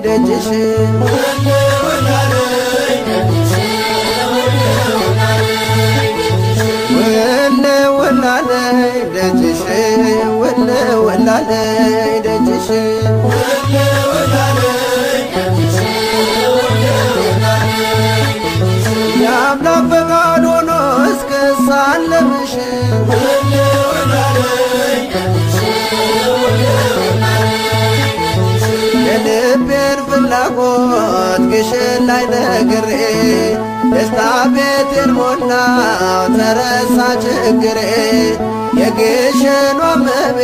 ደጅሽ ወላለይ ደጅሽ ወላለይ ደጅሽ የአምላክ ፈቃድ ሆኖ እስክሳለምሽ የልቤን ፍላጎት ግሽን ላይ ነግሬ ደስታ ቤቴን ሞላው ተረሳ ችግሬ የግሽኗ እመቤት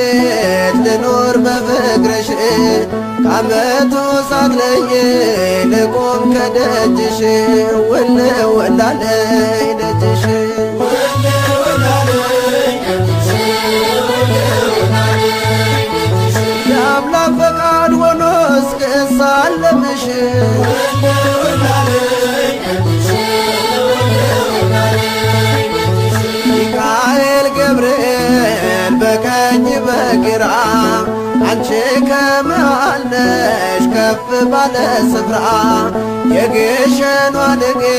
ልኖር በፍቅርሽ ከዓመቱ ሳትለይ ልቁም ከደጅሽ ወላለይ ደጅሽ የአምላክ ፈቃድ ሆኖ እስክሳለምሽ ሚካኤል ገብርኤል በቀኝ በግራ አንቺ ከመሃል ነሽ ከፍ ባለ ስፍራ የግሸኗ ንግሥት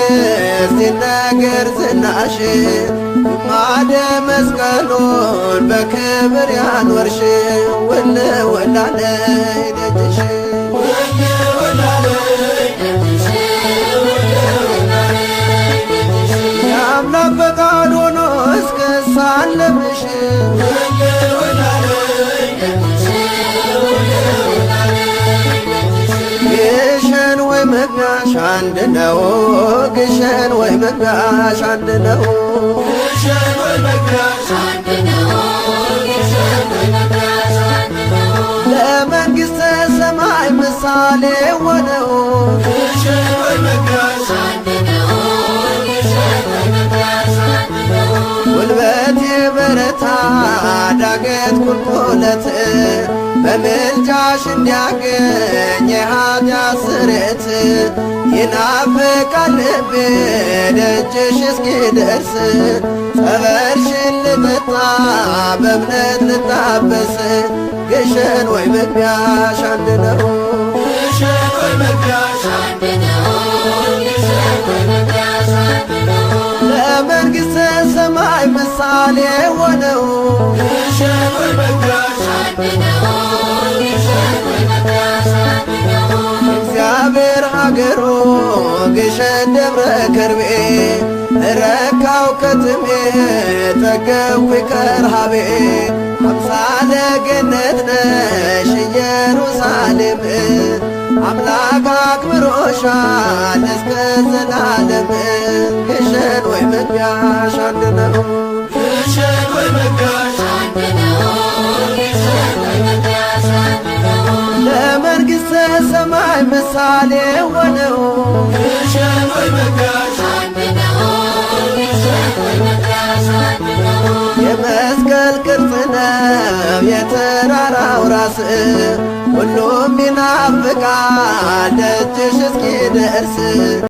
ይነገር ዝናሽ ግማደ መስቀሉን በክብር ያኖርሽ ወላለይ ደጅሽ የአምላክ ፈቃድ ሆኖ እስክሳለምሽ ግሸን ወይ መግቢያሽ አንድ ነው ግሸን ወይ መግቢያሽ አንድ ነው ለመንግሥተ ሰማይ ምሳሌ ሆነው ጉልበቴ በረታ ዳገት ቁልቁለት በምልጃሽ እንዲያገኝ የኃጢአት ስርየት ይናፍቃል ልቤ ደጅሽ እስኪደርስ ጸበልሽን ልጠጣ በእምነት ልታበስ ግሸን ወይ መግቢያሽ አንድ ነው ለመንግሥተ ሰማይ ምሳሌ ሆነው እግዚአብሔር ሀገሩ ግሸን ደብረ ከርቤ ረካው ከትሜ ጠገብኩ ከረሃቤ አምሳለ ገነት ነሽ ኢየሩሳሌም አምላክ አክብሮሻል እስከ ዘላለም ግሸን ወይ መግቢያሽ አንድ ነው ለመንግሥተ ሰማይ ምሳሌ ሆነው የመስቀል ቅርጽ ነው የተራራው ራስ ሁሉም ይናፍቃል ደጅሽ እስኪደርስ